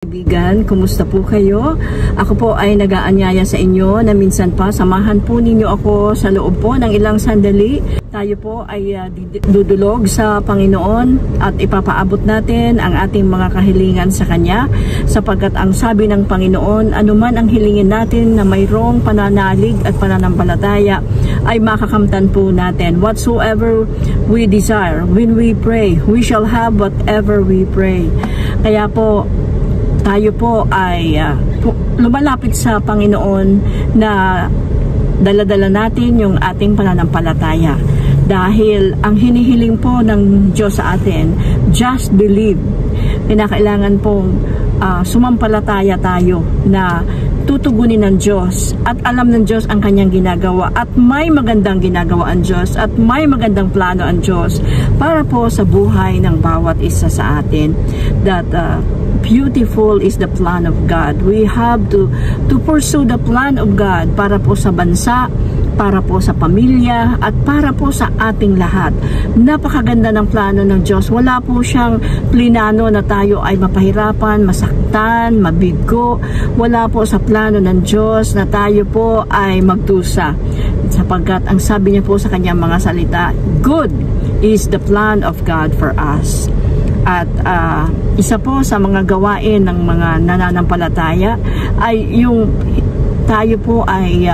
Kaibigan, kumusta po kayo? Ako po ay nag-aanyaya sa inyo na minsan pa samahan po ninyo ako sa loob po ng ilang sandali. Tayo po ay dudulog sa Panginoon at ipapaabot natin ang ating mga kahilingan sa Kanya, sapagkat ang sabi ng Panginoon, anuman ang hilingin natin na mayroong pananalig at pananampalataya ay makakamtan po natin. Whatsoever we desire, when we pray, we shall have whatever we pray. Kaya po, tayo po ay lumalapit sa Panginoon na dala-dala natin yung ating pananampalataya. Dahil ang hinihiling po ng Diyos sa atin, just believe. Kinakailangan pong sumampalataya tayo na tutugunin ng Diyos at alam ng Diyos ang kanyang ginagawa at may magandang ginagawa ang Diyos at may magandang plano ang Diyos para po sa buhay ng bawat isa sa atin. That beautiful is the plan of God. We have to pursue the plan of God para po sa bansa, para po sa pamilya, at para po sa ating lahat. Napakaganda ng plano ng Diyos. Wala po siyang plinano na tayo ay mapahirapan, masaktan, mabigo. Wala po sa plano ng Diyos na tayo po ay magdusa. Sapagkat ang sabi niya po sa kanyang mga salita, good is the plan of God for us. At isa po sa mga gawain ng mga nananampalataya ay yung tayo po ay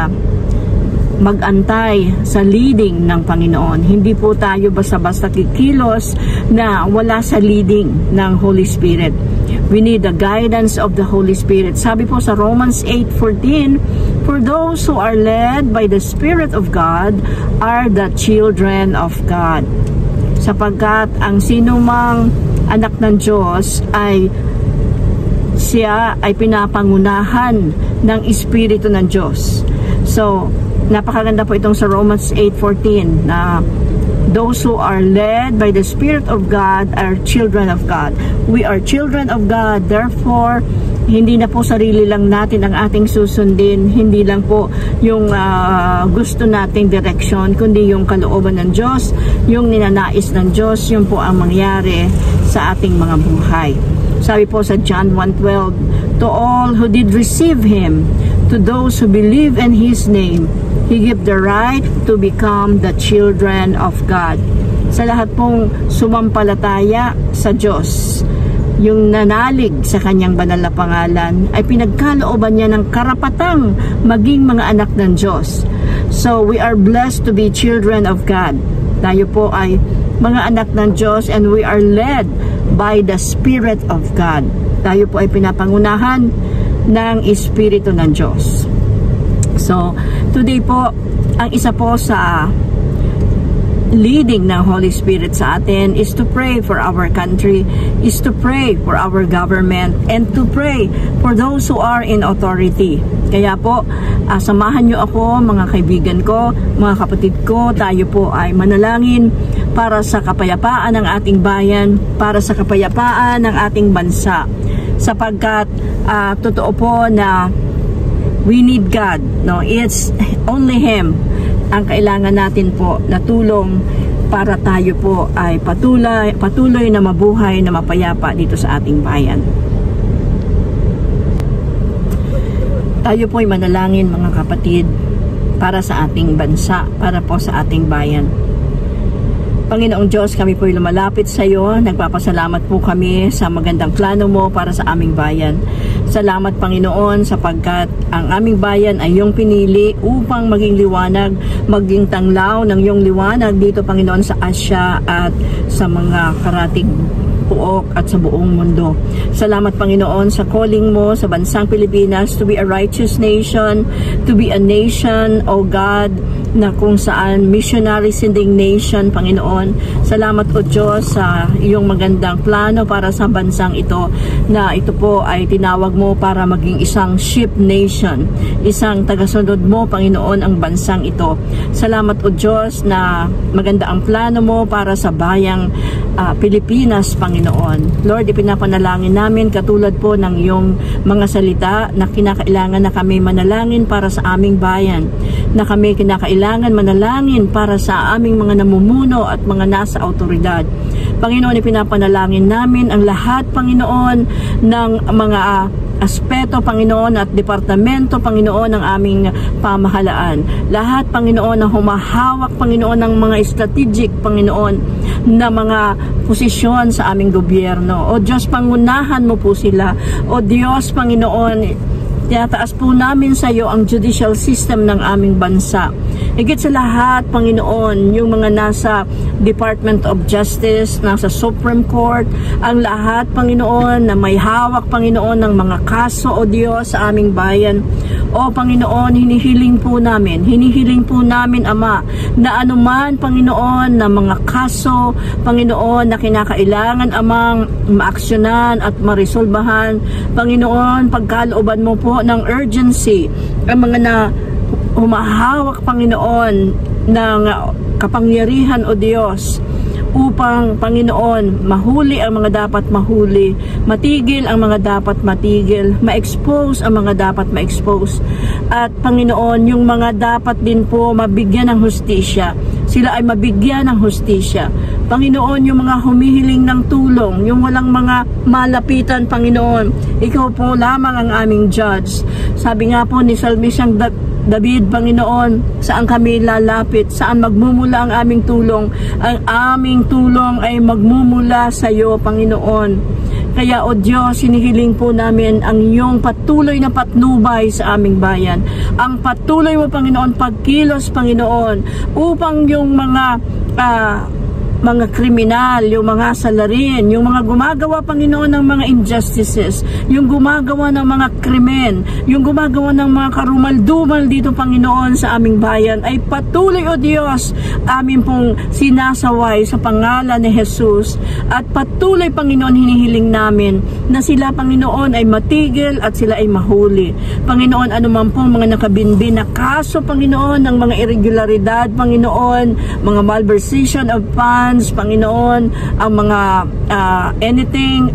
mag-antay sa leading ng Panginoon. Hindi po tayo basta-basta kikilos na wala sa leading ng Holy Spirit. We need the guidance of the Holy Spirit. Sabi po sa Romans 8:14, for those who are led by the Spirit of God are the children of God. Sapagkat ang sinumang anak ng Diyos ay siya ay pinapangunahan ng Espiritu ng Diyos. So, napakaganda po itong sa Romans 8:14 na those who are led by the Spirit of God are children of God. We are children of God, therefore, hindi na po sarili lang natin ang ating susundin, hindi lang po yung gusto nating direksyon, kundi yung kalooban ng Diyos, yung ninanais ng Diyos, yun po ang mangyari sa ating mga buhay. Sabi po sa John 1:12, to all who did receive Him, to those who believe in His name, He gave the right to become the children of God. Sa lahat pong sumampalataya sa Diyos, yung nanalig sa kanyang banal na pangalan, ay pinagkalooban niya ng karapatang maging mga anak ng Diyos. So, we are blessed to be children of God. Tayo po ay mga anak ng Diyos and we are led by the Spirit of God. Tayo po ay pinapangunahan ng Espiritu ng Diyos. So, today po, ang isa po sa leading ng Holy Spirit sa atin is to pray for our country, is to pray for our government, and to pray for those who are in authority. Kaya po, samahan nyo ako, mga kaibigan ko, mga kapatid ko, tayo po ay manalangin para sa kapayapaan ng ating bayan, para sa kapayapaan ng ating bansa. Sapagkat totoo po na we need God. No? It's only Him ang kailangan natin po na tulong para tayo po ay patuloy na mabuhay na mapayapa dito sa ating bayan. Tayo po ay manalangin, mga kapatid, para sa ating bansa, para po sa ating bayan. Panginoong Diyos, kami po ay lumalapit sa iyo. Nagpapasalamat po kami sa magandang plano mo para sa aming bayan. Salamat, Panginoon, sapagkat ang aming bayan ay iyong pinili upang maging liwanag, maging tanglaw ng iyong liwanag dito, Panginoon, sa Asya at sa mga karatig puok at sa buong mundo. Salamat, Panginoon, sa calling mo sa bansang Pilipinas to be a righteous nation, to be a nation, O God, na kung saan missionary sending nation, Panginoon. Salamat o Diyos sa iyong magandang plano para sa bansang ito, na ito po ay tinawag mo para maging isang sheep nation, isang tagasunod mo, Panginoon, ang bansang ito. Salamat o Diyos na maganda ang plano mo para sa bayang Pilipinas, Panginoon. Lord, ipinapanalangin namin katulad po ng iyong mga salita na kinakailangan na kami manalangin para sa aming bayan, na kami kinakailangan manalangin para sa aming mga namumuno at mga nasa autoridad. Panginoon, ipinapanalangin namin ang lahat, Panginoon, ng mga aspeto, Panginoon, at departamento, Panginoon, ng aming pamahalaan. Lahat, Panginoon, na humahawak, Panginoon, ng mga strategic, Panginoon, na mga posisyon sa aming gobyerno. O Diyos, pangunahan mo po sila. O Diyos, Panginoon, tinataas po namin sa iyo ang judicial system ng aming bansa. Higit sa lahat, Panginoon, yung mga nasa Department of Justice, nasa Supreme Court, ang lahat, Panginoon, na may hawak, Panginoon, ng mga kaso, o Diyos, sa aming bayan. O Panginoon, hinihiling po namin, Ama, na anuman, Panginoon, na mga kaso, Panginoon, na kinakailangan, Amang, maaksyonan at maresolbahan, Panginoon, pagkalooban mo po ng urgency, ang mga na humahawak, Panginoon, ng kapangyarihan, o Diyos, upang, Panginoon, mahuli ang mga dapat mahuli, matigil ang mga dapat matigil, ma-expose ang mga dapat ma-expose, at Panginoon, yung mga dapat din po mabigyan ng hustisya, sila ay mabigyan ng hustisya. Panginoon, yung mga humihiling ng tulong, yung walang mga malapitan, Panginoon, ikaw po lamang ang aming judge. Sabi nga po ni Salmisyang David, Panginoon, saan kami lalapit, saan magmumula ang aming tulong? Ang aming tulong ay magmumula sa iyo, Panginoon. Kaya, o Diyos, hinihiling po namin ang iyong patuloy na patnubay sa aming bayan. Ang patuloy mo, Panginoon, pagkilos, Panginoon, upang yung mga kriminal, yung mga salarin, yung mga gumagawa, Panginoon, ng mga injustices, yung gumagawa ng mga krimen, yung gumagawa ng mga karumal-dumal dito, Panginoon, sa aming bayan, ay patuloy, o Diyos, amin pong sinasaway sa pangalan ni Jesus. At patuloy, Panginoon, hinihiling namin na sila, Panginoon, ay matigil at sila ay mahuli. Panginoon, anuman pong mga nakabinbin na kaso, Panginoon, ng mga irregularidad, Panginoon, mga malversation of funds, Panginoon, ang mga anything,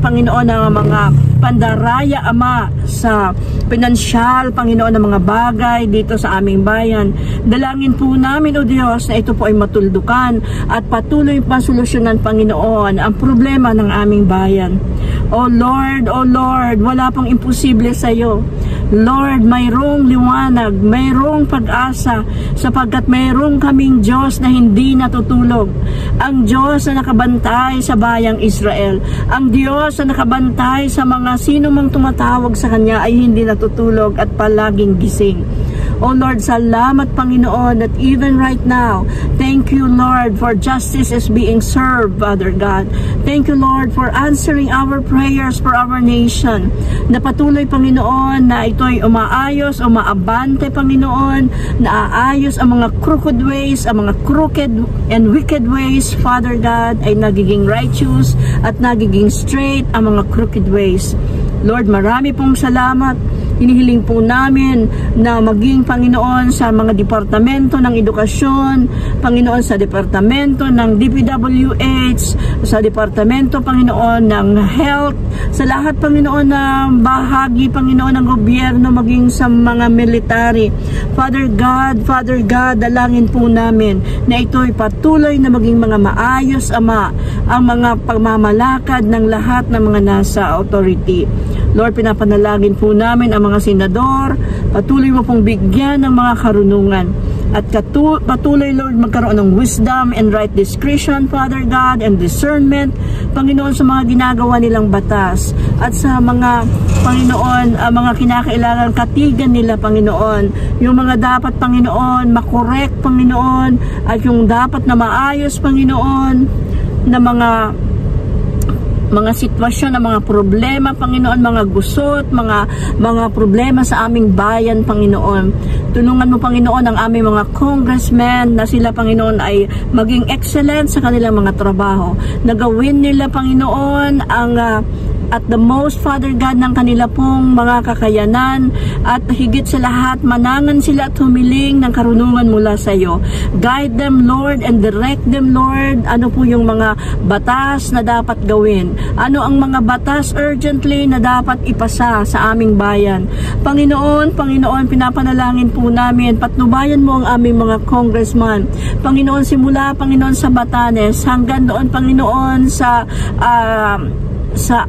Panginoon, ang mga pandaraya, Ama, sa pinansyal, Panginoon, ng mga bagay dito sa aming bayan. Dalangin po namin, o Diyos, na ito po ay matuldukan at patuloy pa solusyonan, Panginoon, ang problema ng aming bayan. O Lord, wala pong imposible sa iyo. Lord, mayroong liwanag, mayroong pag-asa, sapagkat mayroong kaming Diyos na hindi natutulog. Ang Diyos na nakabantay sa bayang Israel. Ang Diyos na nakabantay sa mga sino mang tumatawag sa Kanya ay hindi natutulog at palaging gising. Oh Lord, salamat, Panginoon, that even right now, thank you, Lord, for justice is being served, Father God. Thank you, Lord, for answering our prayers for our nation. Na patuloy, Panginoon, na ito'y umaayos, umaabante, Panginoon, na aayos ang mga crooked ways, ang mga crooked and wicked ways, Father God, ay nagiging righteous at nagiging straight ang mga crooked ways. Lord, marami pong salamat. Hinihiling po namin na maging, Panginoon, sa mga departamento ng edukasyon, Panginoon, sa departamento ng DPWH, sa departamento, Panginoon, ng health, sa lahat, Panginoon, na bahagi, Panginoon, ng gobyerno, maging sa mga military. Father God, dalangin po namin na ito'y patuloy na maging mga maayos, Ama, ang mga pagmamalakad ng lahat ng mga nasa authority. Lord, pinapanalangin po namin ang mga senador, patuloy mo pong bigyan ng mga karunungan. At patuloy, Lord, magkaroon ng wisdom and right discretion, Father God, and discernment, Panginoon, sa mga ginagawa nilang batas. At sa mga, Panginoon, mga kinakailangan katigan nila, Panginoon. Yung mga dapat, Panginoon, makorek, Panginoon, at yung dapat na maayos, Panginoon, na mga sitwasyon, na mga problema, Panginoon, mga gusot, mga problema sa aming bayan, Panginoon. Tulungan mo, Panginoon, ang aming mga congressmen na sila, Panginoon, ay maging excellent sa kanilang mga trabaho. Nagawin nila, Panginoon, ang at the most, Father God, ng kanila pong mga kakayanan, at higit sa lahat, manangan sila at humiling ng karunungan mula sa iyo. Guide them, Lord, and direct them, Lord. Ano po yung mga batas na dapat gawin? Ano ang mga batas urgently na dapat ipasa sa aming bayan? Panginoon, pinapanalangin po namin, patnubayan mo ang aming mga congressman. Panginoon, simula, Panginoon, sa Batanes, hanggang doon, Panginoon, sa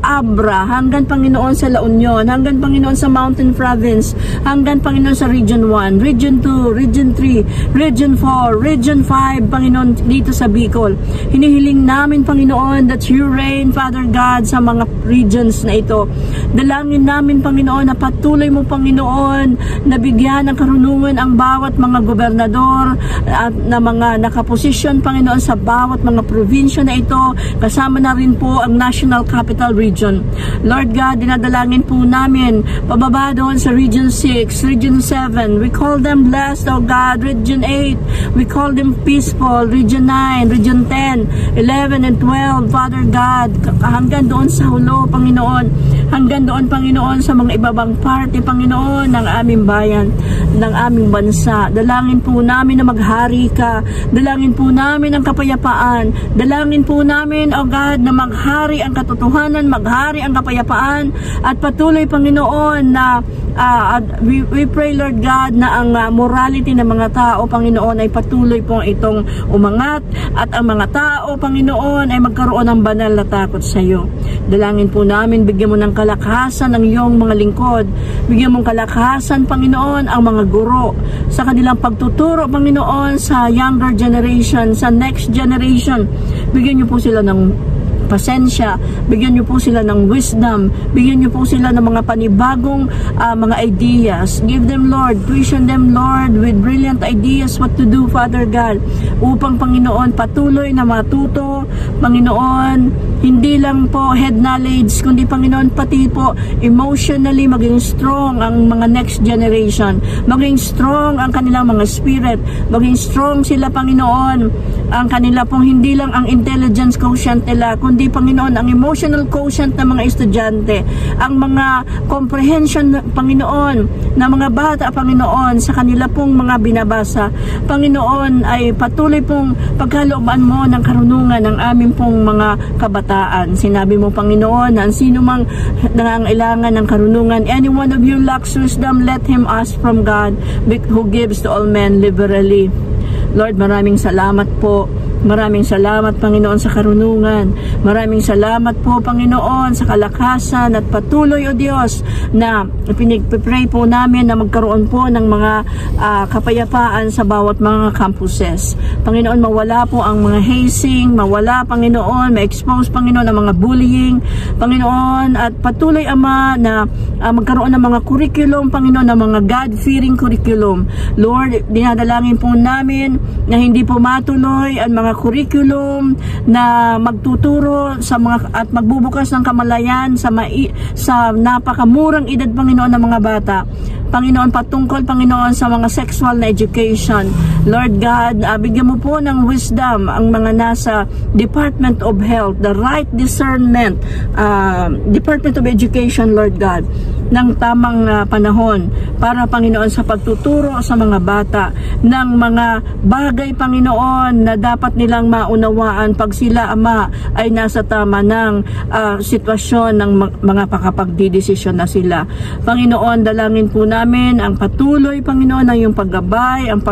Abra, hanggang Panginoon sa La Union, hanggang Panginoon sa Mountain Province, hanggang Panginoon sa Region 1, Region 2, Region 3, Region 4, Region 5, Panginoon, dito sa Bicol. Hinihiling namin, Panginoon, that you reign, Father God, sa mga regions na ito. Dalangin namin, Panginoon, na patuloy mo, Panginoon, na bigyan ng karunungan ang bawat mga gobernador at na mga nakaposisyon, Panginoon, sa bawat mga probinsya na ito, kasama na rin po ang National Capital Region. Lord God, dinadalangin po namin pababa doon sa Region 6, Region 7. We call them blessed, oh God. Region 8, we call them peaceful. Region 9, Region 10, 11, and 12, Father God, hanggang doon sa hulo, Panginoon. Hanggang doon, Panginoon, sa mga ibabang party, Panginoon, ng aming bayan, ng aming bansa. Dalangin po namin na maghari ka. Dalangin po namin ang kapayapaan. Dalangin po namin, oh God, na maghari ang katotohanan, maghari ang kapayapaan, at patuloy, Panginoon, na we pray, Lord God, na ang morality ng mga tao, Panginoon, ay patuloy pong itong umangat, at ang mga tao, Panginoon, ay magkaroon ng banal na takot sa iyo. Dalangin po namin, bigyan mo ng kalakasan ang iyong mga lingkod. Bigyan mong kalakasan, Panginoon, ang mga guro sa kanilang pagtuturo, Panginoon, sa younger generation, sa next generation. Bigyan niyo po sila ng pasensya, bigyan niyo po sila ng wisdom, bigyan niyo po sila ng mga panibagong mga ideas. Give them, Lord, tuition them, Lord, with brilliant ideas what to do, Father God, upang, Panginoon, patuloy na matuto, Panginoon, hindi lang po head knowledge, kundi, Panginoon, pati po emotionally maging strong ang mga next generation, maging strong ang kanilang mga spirit, maging strong sila, Panginoon, ang kanila pong hindi lang ang intelligence quotient nila, kundi, Panginoon, ang emotional quotient ng mga estudyante, ang mga comprehension, Panginoon, na mga bata, Panginoon, sa kanila pong mga binabasa, Panginoon, ay patuloy pong pagkalooban mo ng karunungan ng aming pong mga kabataan. Sinabi mo, Panginoon, na ang sino mang nangangailangan ng karunungan, any one of you lacks wisdom, let him ask from God, who gives to all men liberally. Lord, maraming salamat po. Maraming salamat, Panginoon, sa karunungan. Maraming salamat po, Panginoon, sa kalakasan, at patuloy, O Diyos, na pinag-pray po namin na magkaroon po ng mga kapayapaan sa bawat mga campuses. Panginoon, mawala po ang mga hazing, mawala, Panginoon, ma-expose, Panginoon, ang mga bullying, Panginoon, at patuloy, Ama, na magkaroon ng mga curriculum, Panginoon, ng mga God-fearing curriculum. Lord, dinadalangin po namin na hindi po matuloy ang mga curriculum na magtuturo sa mga at magbubukas ng kamalayan sa napakamurang edad, Panginoon, ng mga bata. Panginoon, patungkol, Panginoon, sa mga sexual na education. Lord God, bigyan mo po ng wisdom ang mga nasa Department of Health, the right discernment, Department of Education, Lord God, ng tamang panahon para, Panginoon, sa pagtuturo sa mga bata ng mga bagay, Panginoon, na dapat nilang maunawaan pag sila, Ama, ay nasa tama ng sitwasyon ng mga pakapagdidesisyon na sila. Panginoon, dalangin po namin ang patuloy, Panginoon, ng iyong paggabay, ang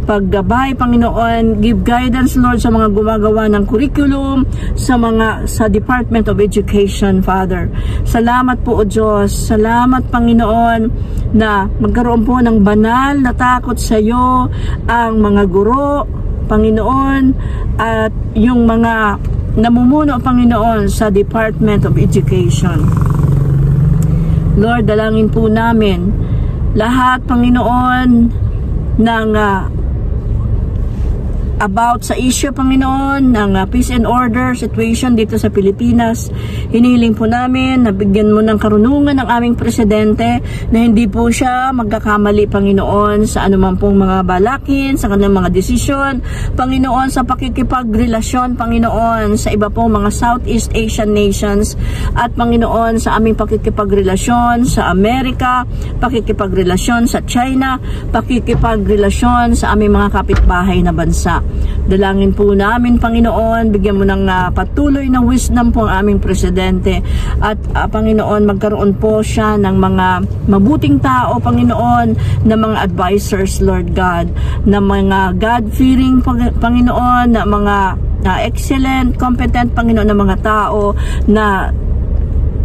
paggabay, Panginoon, give guidance, Lord, sa mga gumagawa ng curriculum sa Department of Education, Father. Salamat po, O Diyos. Salamat, Panginoon, na magkaroon po ng banal na takot sa iyo ang mga guro, Panginoon, at yung mga namumuno, Panginoon, sa Department of Education. Lord, dalangin po namin lahat, Panginoon, ng about sa issue, Panginoon, ng peace and order situation dito sa Pilipinas. Hinihiling po namin na bigyan mo ng karunungan ng aming presidente na hindi po siya magkakamali, Panginoon, sa anumang pong mga balakin, sa kanilang mga desisyon, Panginoon, sa pakikipagrelasyon, Panginoon, sa iba pong mga Southeast Asian nations, at Panginoon, sa aming pakikipagrelasyon sa Amerika, pakikipagrelasyon sa China, pakikipagrelasyon sa aming mga kapitbahay na bansa. Dalangin po namin, Panginoon, bigyan mo ng patuloy na wisdom po ang aming presidente. At Panginoon, magkaroon po siya ng mga mabuting tao, Panginoon, na mga advisors, Lord God, na mga God-fearing, Panginoon, na mga excellent, competent, Panginoon, na mga tao na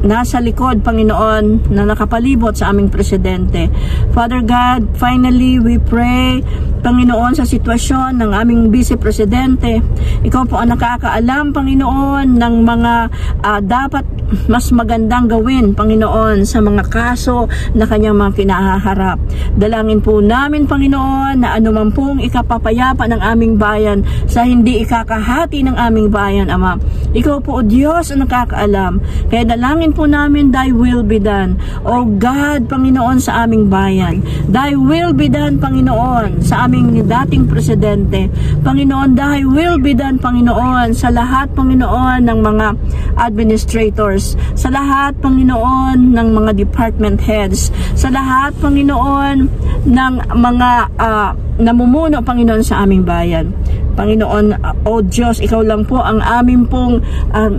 nasa likod, Panginoon, na nakapalibot sa aming presidente. Father God, finally, we pray, Panginoon, sa sitwasyon ng aming Vice Presidente. Ikaw po ang nakakaalam, Panginoon, ng mga dapat mas magandang gawin, Panginoon, sa mga kaso na kanyang mga kinahaharap. Dalangin po namin, Panginoon, na anuman pong ikapapayapa ng aming bayan sa hindi ikakahati ng aming bayan, Ama. Ikaw po, O Diyos, ang nakakaalam. Kaya dalangin po namin, Thy will be done. O God, Panginoon, sa aming bayan. Thy will be done, Panginoon, sa aming dating presidente. Panginoon, Thy will be done, Panginoon, sa lahat, Panginoon, ng mga administrators, sa lahat, Panginoon, ng mga department heads, sa lahat, Panginoon, ng mga namumuno, Panginoon, sa aming bayan. Panginoon, O Diyos, ikaw lang po ang aming pong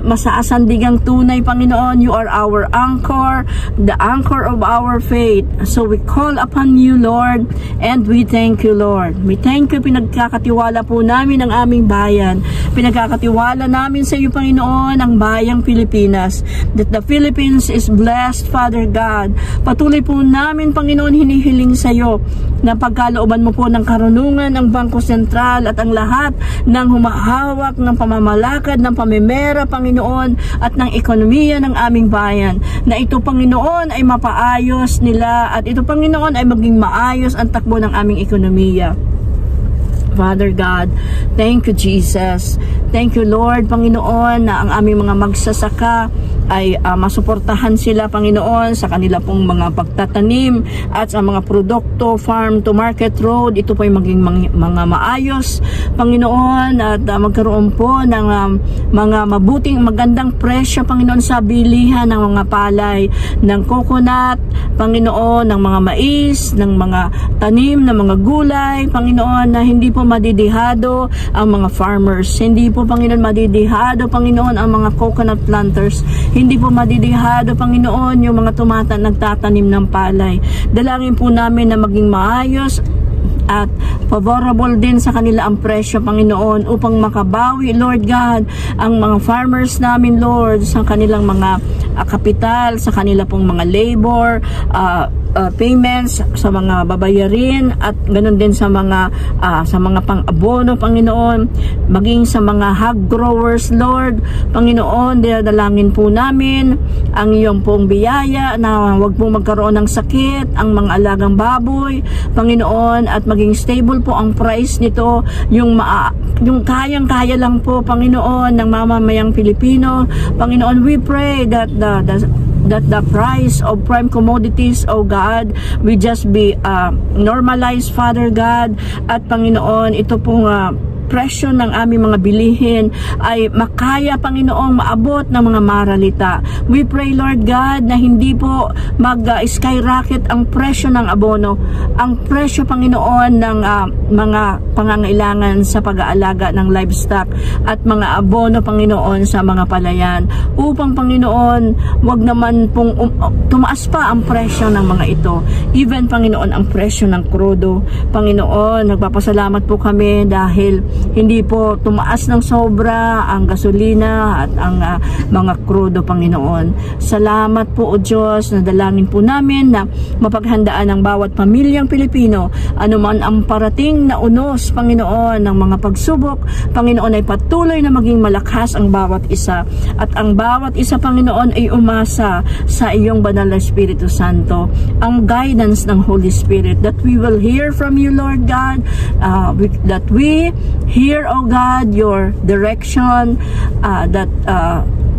masaasandigang tunay, Panginoon. You are our anchor, the anchor of our faith. So we call upon you, Lord, and we thank you, Lord. We thank you, pinagkakatiwala po namin ang aming bayan. Pinagkakatiwala namin sa iyo, Panginoon, ang bayang Pilipinas. That the Philippines is blessed, Father God. Patuloy po namin, Panginoon, hinihiling sa iyo na pagkalooban mo po ng karunungan ang Bangko Sentral at ang lahat ng humahawak ng pamamalakad, ng pamimera, Panginoon, at ng ekonomiya ng aming bayan. Na ito, Panginoon, ay mapaayos nila at ito, Panginoon, ay maging maayos ang takbo ng aming ekonomiya. Father God, thank you, Jesus. Thank you, Lord, Panginoon, na ang aming mga magsasaka ay masuportahan sila, Panginoon, sa kanila pong mga pagtatanim at sa mga produkto, farm to market road. Ito po ay maging mga maayos, Panginoon, at magkaroon po ng mga mabuting, magandang presyo, Panginoon, sa bilihan ng mga palay, ng coconut, Panginoon, ng mga mais, ng mga tanim, ng mga gulay, Panginoon, na hindi po madidihado ang mga farmers. Hindi po, Panginoon, madidihado, Panginoon, ang mga coconut planters. Hindi po madidihado, Panginoon, yung mga nagtatanim ng palay. Dalangin po namin na maging maayos at favorable din sa kanila ang presyo, Panginoon, upang makabawi, Lord God, ang mga farmers namin, Lord, sa kanilang mga kapital, sa kanila pong mga labor, payments, sa mga babayarin, at ganun din sa mga pang-abono, Panginoon, maging sa mga hog growers, Lord, Panginoon, dalangin po namin ang iyong pong biyaya na huwag pong magkaroon ng sakit ang mga alagang baboy, Panginoon, at maging stable po ang price nito, yung kayang-kaya lang po, Panginoon, ng mamamayang Pilipino. Panginoon, we pray that the price of prime commodities, oh God, we just be normalized, Father God, at Panginoon, ito pong presyo ng aming mga bilihin ay makaya, Panginoong, maabot ng mga maralita. We pray, Lord God, na hindi po mag-skyrocket ang presyo ng abono, ang presyo, Panginoon, ng mga pangangailangan sa pag-aalaga ng livestock at mga abono, Panginoon, sa mga palayan. Upang, Panginoon, wag naman pong tumaas pa ang presyo ng mga ito. Even, Panginoon, ang presyo ng krudo. Panginoon, nagpapasalamat po kami dahil hindi po tumaas ng sobra ang gasolina at ang mga krudo, Panginoon. Salamat po, O Diyos, na dalangin po namin na mapaghandaan ng bawat pamilyang Pilipino, anuman ang parating na unos, Panginoon, ng mga pagsubok, Panginoon, ay patuloy na maging malakas ang bawat isa. At ang bawat isa, Panginoon, ay umasa sa iyong banal na Espiritu Santo, ang guidance ng Holy Spirit, that we will hear from you, Lord God, that we Hear, O God, your direction, that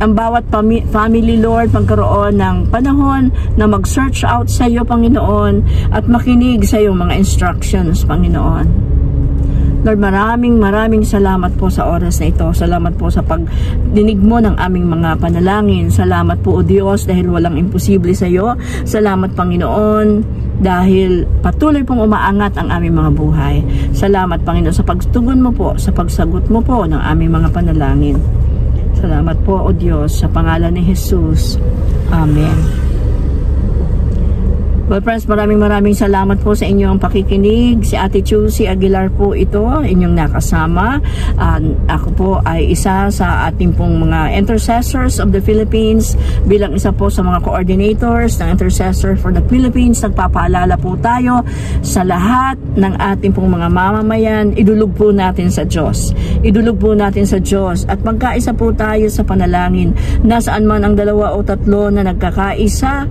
ang bawat family, Lord, magkaroon ng panahon na mag-search out sa iyo, Panginoon, at makinig sa iyong mga instructions, Panginoon. Lord, maraming salamat po sa oras na ito. Salamat po sa pagdinig mo ng aming mga panalangin. Salamat po, O Diyos, dahil walang imposible sa iyo. Salamat, Panginoon, dahil patuloy pong umaangat ang aming mga buhay. Salamat, Panginoon, sa pagtugon mo po, sa pagsagot mo po ng aming mga panalangin. Salamat po, O Diyos, sa pangalan ni Jesus. Amen. Well, friends, maraming salamat po sa inyong pakikinig. Si Ate Chucy Aguilar po ito, inyong nakasama. Ako po ay isa sa ating pong mga intercessors of the Philippines. Bilang isa po sa mga coordinators ng Intercessor for the Philippines, nagpapaalala po tayo sa lahat ng ating pong mga mamamayan. Idulog po natin sa Diyos. Idulog po natin sa Diyos. At magkaisa po tayo sa panalangin. Nasaan man ang dalawa o tatlo na nagkakaisa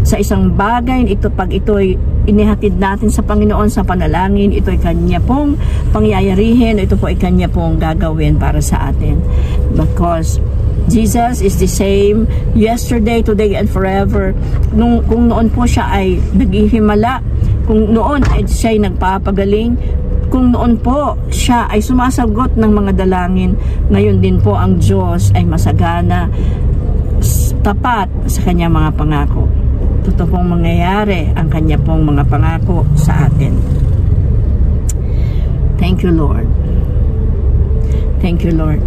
sa isang bagay, pag ito'y inihatid natin sa Panginoon sa panalangin, ito'y Kanya pong pangyayarihin, ito po ay Kanya pong gagawin para sa atin. Because Jesus is the same yesterday, today, and forever. Kung noon po siya ay naghihimala, kung noon ay siya ay nagpapagaling, kung noon po siya ay sumasagot ng mga dalangin, ngayon din po ang Diyos ay masagana, tapat sa Kanyang mga pangako. Totoo pong mangyayari ang Kanya pong mga pangako sa atin. Thank you, Lord. Thank you, Lord.